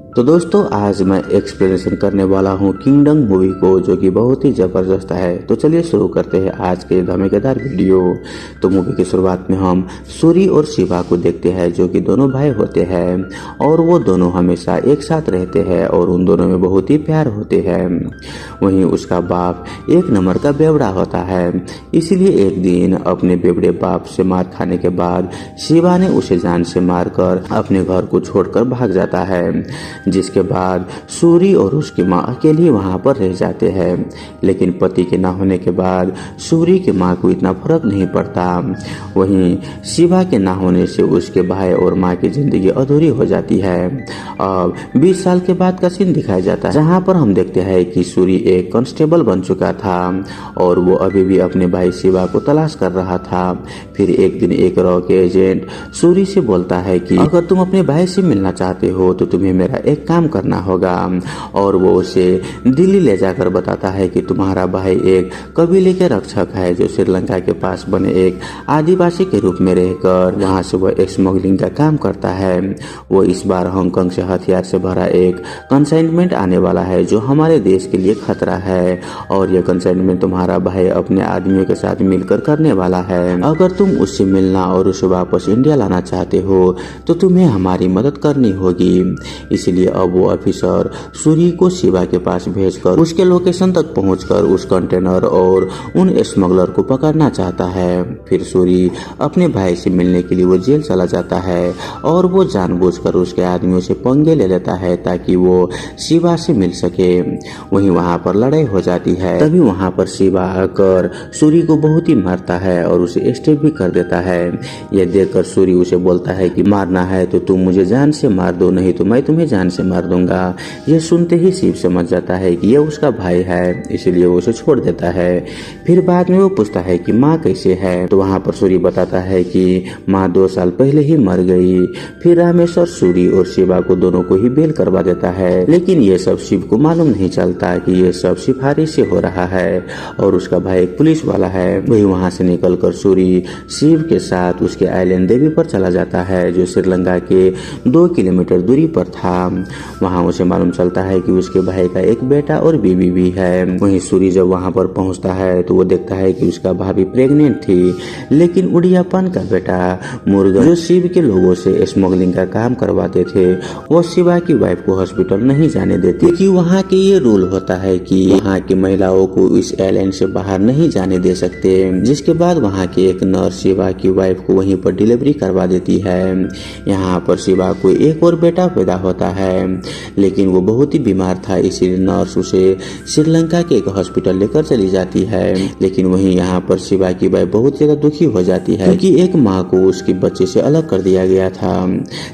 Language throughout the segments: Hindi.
तो दोस्तों आज मैं एक्सप्लेनेशन करने वाला हूँ किंगडम मूवी को, जो कि बहुत ही जबरदस्त है। तो चलिए शुरू करते हैं आज के धमाकेदार वीडियो। तो मूवी की शुरुआत में हम सूरी और शिवा को देखते हैं, जो कि दोनों भाई होते हैं और वो दोनों हमेशा एक साथ रहते हैं और उन दोनों में बहुत ही प्यार होते हैं। वहीं उसका बाप एक नंबर का बेवड़ा होता है, इसलिए एक दिन अपने बेवड़े बाप से मार खाने के बाद शिवा ने उसे जान से मारकर अपने घर को छोड़कर भाग जाता है, जिसके बाद सूरी और उसकी माँ अकेली वहाँ पर रह जाते हैं। लेकिन पति के ना होने के बाद सूरी की माँ को इतना फर्क नहीं पड़ता। वहीं शिवा के ना होने से उसके भाई और माँ की जिंदगी अधूरी हो जाती है। अब 20 साल के बाद का सीन दिखाया जाता है, जहाँ पर हम देखते हैं कि सूरी एक कांस्टेबल बन चुका था और वो अभी भी अपने भाई शिवा को तलाश कर रहा था। फिर एक दिन एक रॉ के एजेंट सूरी से बोलता है कि अगर तुम अपने भाई से मिलना चाहते हो तो तुम्हें मेरा एक काम करना होगा, और वो उसे दिल्ली ले जाकर बताता है कि तुम्हारा भाई एक कबीले के रक्षक है जो श्रीलंका के पास बने एक आदिवासी के रूप में रहकर वहां से वह एक स्मगलिंग का काम करता है। वो इस बार हांगकांग से हथियार से भरा एक कंसाइनमेंट आने वाला है जो हमारे देश के लिए खतरा है, और यह कंसाइनमेंट तुम्हारा भाई अपने आदमियों के साथ मिलकर करने वाला है। अगर तुम उससे मिलना और उसे वापस इंडिया लाना चाहते हो तो तुम्हें हमारी मदद करनी होगी। इसलिए अब वो ऑफिसर सूरी को शिवा के पास भेजकर उसके लोकेशन तक पहुंचकर उस कंटेनर और उन स्मगलर को पकड़ना चाहता है। फिर सूरी अपने भाई से मिलने के लिए वो जेल चला जाता है और वो जानबूझकर उसके आदमियों से पंगे ले लेता है ताकि वो शिवा से मिल सके। वहीं वहां पर लड़ाई हो जाती है। तभी वहां पर शिवा आकर सूरी को बहुत ही मारता है और उसे स्टेप भी कर देता है। यह देखकर सूरी उसे बोलता है कि मारना है तो तुम मुझे जान से मार दो, नहीं तो मैं तुम्हें जान से मार दूंगा। यह सुनते ही शिव समझ जाता है कि यह उसका भाई है, इसलिए वो उसे छोड़ देता है। फिर बाद में वो पूछता है कि माँ कैसे है, तो वहाँ पर सूरी बताता है कि माँ 2 साल पहले ही मर गई। फिर रामेश्वर सूरी और शिवा को दोनों को ही बेल करवा देता है, लेकिन ये सब शिव को मालूम नहीं चलता कि ये सब सिफारिश से हो रहा है और उसका भाई एक पुलिस वाला है। वही वहाँ से निकलकर सूरी शिव के साथ उसके आइलैंड देवी पर चला जाता है, जो श्रीलंका के 2 किलोमीटर दूरी पर था। वहाँ उसे मालूम चलता है कि उसके भाई का एक बेटा और बीवी भी है। वहीं सूरी जब वहाँ पर पहुँचता है तो वो देखता है कि उसका भाभी प्रेग्नेंट थी, लेकिन उड़ियापन का बेटा मुर्गन, जो शिव के लोगों से स्मगलिंग का काम करवाते थे, वो शिवा की वाइफ को हॉस्पिटल नहीं जाने देते, क्योंकि वहाँ के ये रूल होता है कि वहाँ की महिलाओं को इस आइलैंड से बाहर नहीं जाने दे सकते। जिसके बाद वहाँ के एक नर्स शिवा की वाइफ को वहीं पर डिलीवरी करवा देती है। यहाँ पर शिवा को एक और बेटा पैदा होता है, लेकिन वो बहुत ही बीमार था, इसीलिए नर्स उसे श्रीलंका के एक हॉस्पिटल लेकर चली जाती है। लेकिन वहीं यहाँ पर शिवा की वाइफ बहुत ज्यादा दुखी हो जाती है, क्योंकि एक माँ को उसके बच्चे से अलग कर दिया गया था।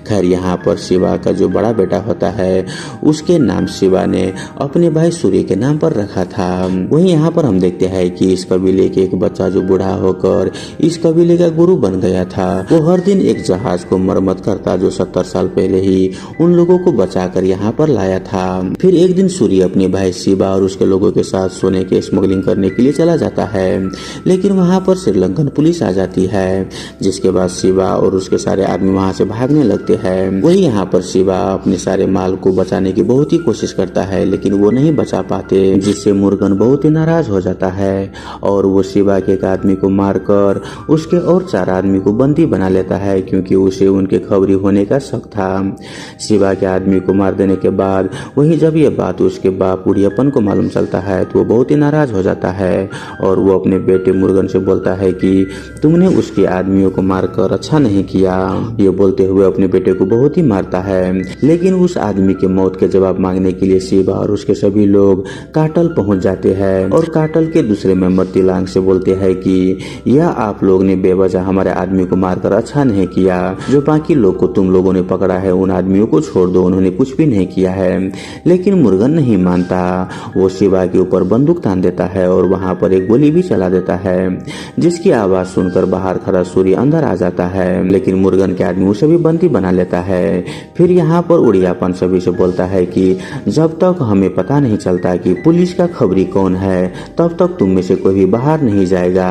खैर यहाँ पर शिवा का जो बड़ा बेटा होता है उसके नाम शिवा ने अपने भाई सूर्य के नाम पर रखा था। वहीं यहाँ पर हम देखते हैं कि इस कबीले के एक बच्चा जो बूढ़ा होकर इस कबीले का गुरु बन गया था, वो हर दिन एक जहाज को मरम्मत करता जो 70 साल पहले ही उन लोगों को बचाकर यहाँ पर लाया था। फिर एक दिन सूर्य अपने भाई शिवा और उसके लोगों के साथ सोने के स्मगलिंग करने के लिए चला जाता है, लेकिन वहाँ पर श्रीलंकन पुलिस आ जाती है, जिसके बाद शिवा और उसके सारे आदमी वहाँ से भागने लगते हैं। वही यहाँ पर शिवा अपने सारे माल को बचाने की बहुत ही कोशिश करता है, लेकिन वो नहीं बचा पाते, जिससे मुर्गन बहुत ही नाराज हो जाता है और वो शिवा के एक आदमी को मारकर उसके और 4 आदमी को बंदी बना लेता है, क्योंकि उसे उनके खबरी होने का शक था। शिवा के आदमी को मार देने के बाद वही जब ये बात उसके बाप उड़ियापन को मालूम चलता है तो वो बहुत ही नाराज हो जाता है और वो अपने बेटे मुर्गन से बोलता है कि तुमने उसके आदमियों को मारकर अच्छा नहीं किया। ये बोलते हुए अपने बेटे को बहुत ही मारता है, लेकिन उस आदमी के मौत के जवाब मांगने के लिए शिवा और उसके सभी लोग काटल पहुंच जाते हैं और काटल के दूसरे मेंबर तिलांग से बोलते हैं कि यह आप लोग ने बेवजह हमारे आदमी को मारकर अच्छा नहीं किया, जो बाकी लोग को तुम लोगों ने पकड़ा है उन आदमियों को छोड़ दो, उन्होंने कुछ भी नहीं किया है। लेकिन मुर्गन नहीं मानता, वो शिवा के ऊपर बंदूक तान देता है और वहां पर एक गोली भी चला देता है, जिसकी आवाज सुनकर बाहर खड़ा सूर्य अंदर आ जाता है, लेकिन मुर्गन के आदमी उसे भी बंदी बना लेता है। फिर यहाँ पर उड़ियापन सभी से बोलता है कि जब तक हमें पता नहीं चलता कि पुलिस का खबरी कौन है तब तक तुम में से कोई भी बाहर नहीं जाएगा।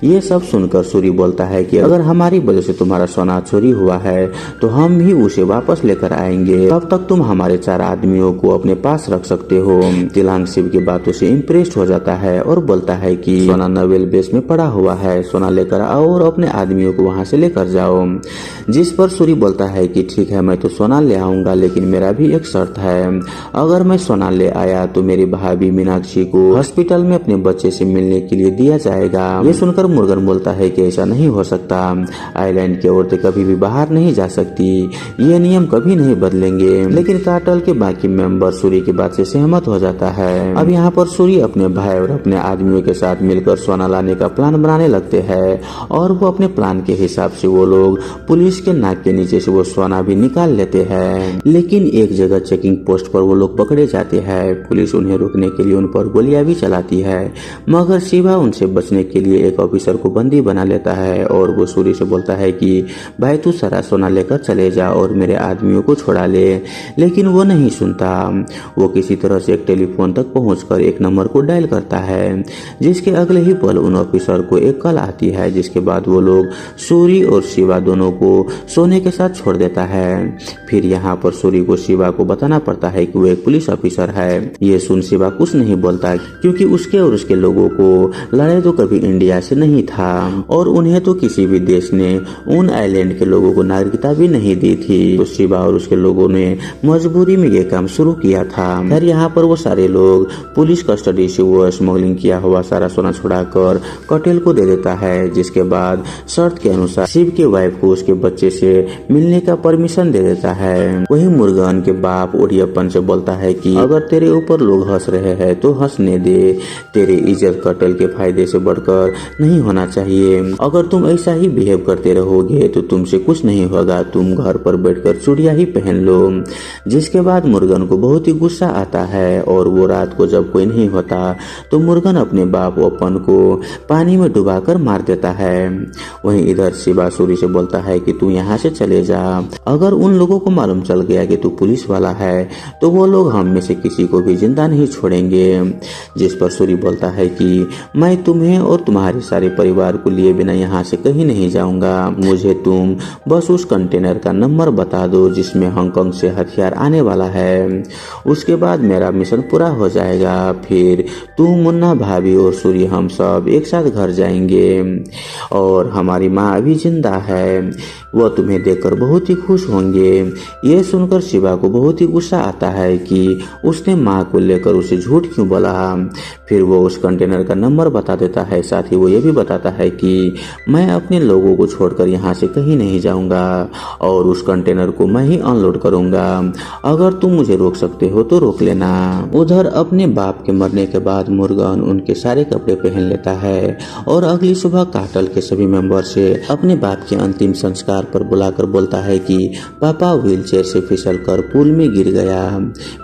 ये सब सुनकर सूरी बोलता है कि अगर हमारी वजह से तुम्हारा सोना चोरी हुआ है तो हम ही उसे वापस लेकर आएंगे। तब तक तुम हमारे 4 आदमियों को अपने पास रख सकते हो। तिलांग शिव की बातों से इम्प्रेस्ड हो जाता है और बोलता है कि सोना नवेल बेस में पड़ा हुआ है, सोना लेकर आओ और अपने आदमियों को वहां से लेकर जाओ। जिस पर सूरी बोलता है कि ठीक है, मैं तो सोना ले आऊंगा, लेकिन मेरा भी एक शर्त है। अगर मैं सोना ले आया तो मेरी भाभी मीनाक्षी को हॉस्पिटल में अपने बच्चे से मिलने के लिए दिया जाएगा। ये सुनकर मुर्गन बोलता है कि ऐसा नहीं हो सकता, आइलैंड की औरतें कभी भी बाहर नहीं जा सकती, ये नियम कभी नहीं बदलेंगे। लेकिन कार्टेल के बाकी मेंबर सूरी की बात से सहमत हो जाता है। अब यहाँ पर सूरी अपने भाई और अपने आदमियों के साथ मिलकर सोना लाने का प्लान बनाने लगते हैं और वो अपने प्लान के हिसाब से वो लोग पुलिस के नाक के नीचे से वो सोना भी निकाल लेते हैं। लेकिन एक जगह चेकिंग पोस्ट पर वो लोग पकड़े जाते हैं। पुलिस उन्हें रोकने के लिए उन पर गोलियां भी चलाती है, मगर शिवा उनसे बचने के लिए एक ऑफिसर को बंदी बना लेता है और वो सूरी से बोलता है कि भाई तू सारा सोना लेकर चले जा और मेरे आदमियों को छोड़ा ले। लेकिन वो नहीं सुनता। वो किसी तरह से एक टेलीफोन तक पहुंचकर एक नंबर को डायल करता है, जिसके अगले ही पल उन ऑफिसर को एक कॉल आती है, जिसके बाद वो लोग सूरी और शिवा दोनों को सोने के साथ छोड़ देता है। फिर यहाँ पर सूरी को शिवा को बताना पड़ता है कि वो एक पुलिस ऑफिसर है। ये सुन शिवा कुछ नहीं बोलता, क्योंकि उसके और उसके लोगों को लड़ाई तो कभी इंडिया से नहीं था और उन्हें तो किसी भी देश ने उन आइलैंड के लोगों को नागरिकता भी नहीं दी थी। तो शिवा और उसके लोगों ने मजबूरी में ये काम शुरू किया था। फिर यहाँ पर वो सारे लोग पुलिस कस्टडी से वो स्मगलिंग किया हुआ सारा सोना छुड़ाकर कटेल को दे देता है, जिसके बाद शर्त के अनुसार शिव के वाइफ को उसके बच्चे से मिलने का परमिशन दे देता है। वही मुर्गन के बाप ओडियप्पन से बोलता है कि अगर तेरे ऊपर लोग हंस रहे हैं तो हंसने दे, तेरी इज्जत कटेल के फायदे से बढ़कर नहीं होना चाहिए। अगर तुम ऐसा ही बिहेव करते रहोगे तो तुमसे कुछ नहीं होगा, तुम घर पर बैठकर चूड़िया ही पहन लो। जिसके बाद मुर्गन को बहुत ही गुस्सा आता है और वो रात को जब कोई नहीं होता तो मुर्गन अपने बाप ओपन को पानी में डुबाकर मार देता है। वहीं इधर शिवा सूरी से बोलता है कि तू यहाँ से चले जा, अगर उन लोगों को मालूम चल गया कि तू पुलिस वाला है तो वो लोग हम में से किसी को भी जिंदा नहीं छोड़ेंगे। जिस पर सूरी बोलता है कि मैं तुम्हें और तुम्हारे सारे परिवार को लिए बिना यहाँ से कहीं नहीं जाऊंगा, मुझे तुम बस उस कंटेनर का नंबर बता दो जिसमें हांगकांग से हथियार आने वाला है, उसके बाद मेरा मिशन पूरा हो जाएगा। फिर तू, मुन्ना, भाभी और सूरी हम सब एक साथ घर जाएंगे और हमारी माँ अभी जिंदा है, वह तुम्हें देखकर बहुत ही खुश होंगे। ये सुनकर शिवा को बहुत ही गुस्सा आता है कि उसने माँ को लेकर उसे झूठ क्यों बोला। फिर वो उस कंटेनर का नंबर बता देता है, साथ ही वो ये भी बताता है कि मैं अपने लोगों को छोड़कर यहाँ से कहीं नहीं जाऊंगा और उस कंटेनर को मैं ही अनलोड करूंगा, अगर तुम मुझे रोक सकते हो तो रोक लेना। उधर अपने बाप के मरने के बाद मुर्गन उनके सारे कपड़े पहन लेता है और अगली सुबह कार्टेल के सभी मेंबर से अपने बाप के अंतिम संस्कार पर बुलाकर बोलता है कि पापा व्हीलचेयर से फिसलकर पूल में गिर गया।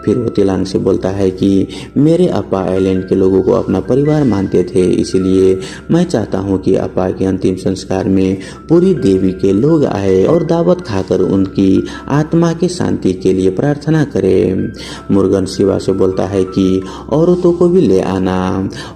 फिर वो तिलांग से बोलता है कि मेरे अपा आइलैंड के लोगों को अपना परिवार मानते थे, इसलिए मैं चाहता हूँ कि अपा के अंतिम संस्कार में पूरी देवी के लोग आए और दावत खाकर उनकी आत्मा की शांति के लिए प्रार्थना करें। मुर्गन शिवा से बोलता है कि औरतों को भी ले आना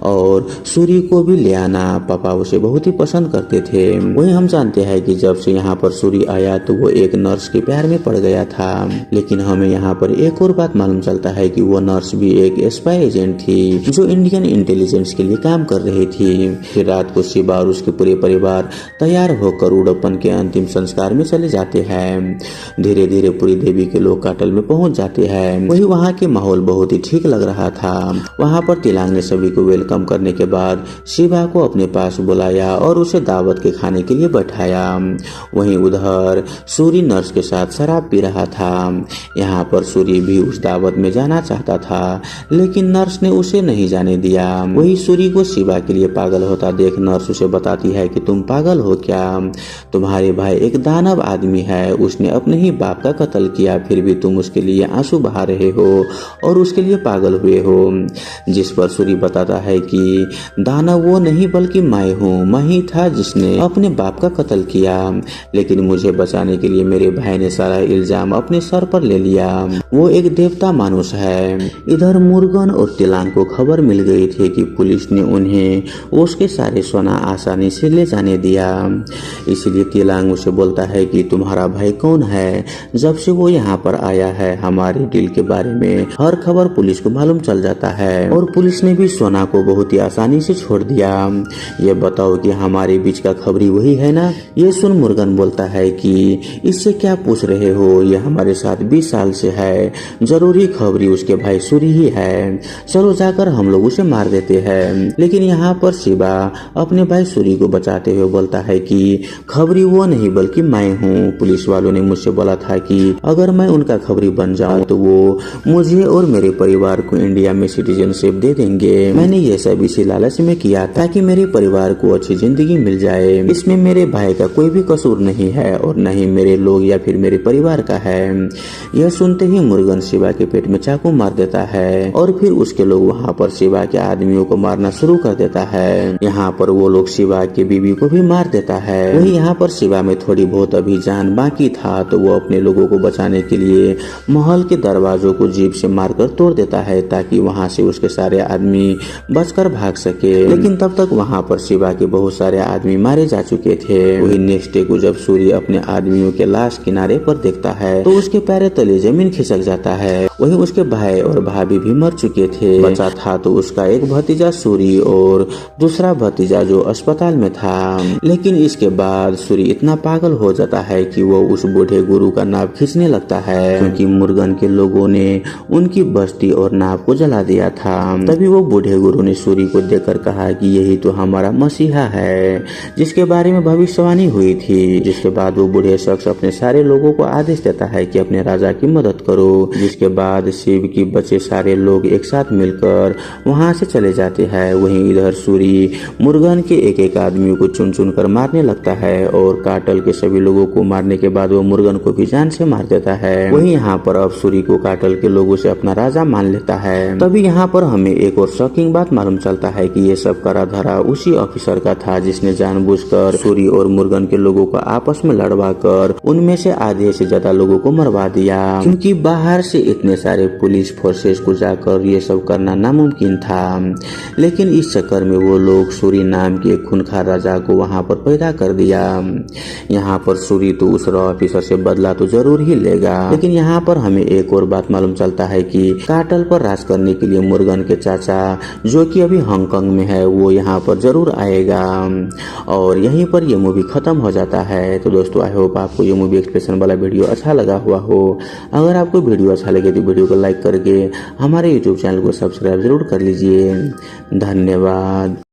और सूरी को भी ले आना, पापा उसे बहुत ही पसंद करते थे। वही हम जानते हैं कि जब से यहाँ पर सूरी आया तो वो एक नर्स के प्यार में पड़ गया था, लेकिन हमें यहाँ पर एक और बात मालूम चलता है कि वो नर्स भी एक स्पाई एजेंट थी जो इंडियन इंटेलिजेंस के लिए काम कर रही थी। फिर रात को शिवा और उसके पूरे परिवार तैयार होकर उड़प्पन के अंतिम संस्कार में चले जाते हैं। धीरे धीरे पूरी देवी के लोग कार्टेल में पहुंच जाते हैं। वही वहाँ के माहौल बहुत ही ठीक लग रहा था। वहाँ पर तिलांग ने सभी को वेलकम करने के बाद शिवा को अपने पास बुलाया और उसे दावत के खाने के लिए बैठाया। वहीं उधर सूरी नर्स के साथ शराब पी रहा था। यहाँ पर सूरी भी उस दावत में जाना चाहता था, लेकिन नर्स ने उसे नहीं जाने दिया। वही सूरी को शिवा के लिए पागल होता देख नर्स उसे बताती है कि तुम पागल हो क्या, तुम्हारे भाई एक दानव आदमी है, उसने अपने ही बाप का कत्ल किया, फिर भी तुम उसके लिए आंसू बहा रहे हो और उसके लिए पागल हुए हो। जिस पर सूरी बताता है कि दानव वो नहीं बल्कि मैं हूँ, मैं ही था जिसने अपने बाप का कत्ल किया, लेकिन मुझे बचाने के लिए मेरे भाई ने सारा इल्जाम अपने सर पर ले लिया, वो एक देवता मानुष है। इधर मुर्गन और तिलांग को खबर मिल गई थी कि पुलिस ने उन्हें उसके सारे सोना आसानी से ले जाने दिया। इसलिए तिलांग उसे बोलता है कि तुम्हारा भाई कौन है, जब से वो यहाँ पर आया है, हमारे डील के बारे में हर खबर पुलिस को मालूम चल जाता है और पुलिस ने भी सोना को बहुत ही आसानी से छोड़ दिया। ये बताओ कि हमारे बीच का खबरी वही है ना? ये सुन मुर्गन बोलता है कि इससे क्या पूछ रहे हो, ये हमारे साथ 20 साल से है, जरूरी खबरी उसके भाई सूरी ही है, चलो जाकर हम लोग उसे मार देते हैं। लेकिन यहाँ पर शिवा अपने भाई सूरी को बचाते हुए बोलता है कि खबरी वो नहीं बल्कि मैं हूँ। पुलिस वालों ने मुझसे बोला था कि अगर मैं उनका खबरी बन जाऊँ तो वो मुझे और मेरे परिवार को इंडिया में सिटीजनशिप दे देंगे। मैंने ये सब इसी लालच में किया ताकि मेरे परिवार को अच्छी जिंदगी मिल जाए। इसमें मेरे भाई का कोई भी कसूर नहीं है और न ही मेरे लोग या फिर मेरे परिवार का है। यह सुनते ही मुर्गन शिवा के पेट में चाकू मार देता है और फिर उसके लोग वहाँ पर शिवा के आदमियों को मारना शुरू कर देता है। यहाँ पर वो लोग शिवा के बीवी को भी मार देता है। वही यहाँ पर शिवा में थोड़ी बहुत अभी जान बाकी था तो वो अपने लोगों को बचाने के लिए महल के दरवाजों को जीप से मारकर तोड़ देता है ताकि वहाँ से उसके सारे आदमी बचकर भाग सके। लेकिन तब तक वहाँ पर शिवा के बहुत सारे आदमी मारे जा चुके थे। वही नेक्स्ट डे को जब सूर्य अपने आदमियों के लाश किनारे पर देखता है तो उसके पैर तले जमीन खिसक जाता है। वही उसके भाई और भाभी भी मर चुके थे। बचा था तो उसका एक भतीजा सूरी और दूसरा भतीजा जो अस्पताल में था। लेकिन इसके बाद सूरी इतना पागल हो जाता है कि वो उस बूढ़े गुरु का नाव खींचने लगता है क्योंकि मुर्गन के लोगों ने उनकी बस्ती और नाव को जला दिया था। तभी वो बूढ़े गुरु ने सूरी को देखकर कहा कि यही तो हमारा मसीहा है जिसके बारे में भविष्यवाणी हुई थी। जिसके बाद वो बूढ़े शख्स अपने सारे लोगों को आदेश देता है कि अपने राजा की मदद करो। जिसके बाद शिव की बचे सारे लोग एक साथ मिलकर वहां से चले जाते हैं। वहीं इधर सूरी मुर्गन के एक एक आदमी को चुन चुन कर मारने लगता है और काटल के सभी लोगों को मारने के बाद वो मुर्गन को भी जान से मार देता है। वहीं यहाँ पर अब सूरी को काटल के लोगों से अपना राजा मान लेता है। तभी यहाँ पर हमें एक और शॉकिंग बात मालूम चलता है कि ये सब करा धरा उसी ऑफिसर का था जिसने जानबूझकर सूरी और मुर्गन के लोगों को आपस में लड़वा कर उनमें से आधे से ज्यादा लोगों को मरवा दिया क्योंकि बाहर से इतने सारे पुलिस फोर्सेस को जाकर ये सब करना नामुमकिन था। लेकिन इस चक्कर में वो लोग सूरी नाम के खूंखार राजा को वहाँ पर पैदा कर दिया। यहाँ पर सूरी तो उस रॉ ऑफिसर से बदला तो जरूर ही लेगा। लेकिन यहाँ पर हमें एक और बात मालूम चलता है कि काटल पर राज करने के लिए मुर्गन के चाचा जो कि अभी हांगकांग में है वो यहाँ पर जरूर आएगा। और यहीं पर ये मूवी खत्म हो जाता है। तो दोस्तों आई होप आपको ये मूवी एक्सप्रेशन वाला वीडियो अच्छा लगा हुआ हो। अगर आपको वीडियो अच्छा लगे तो वीडियो को लाइक करके हमारे यूट्यूब चैनल को सब्सक्राइब जरूर कर लीजिए। धन्यवाद।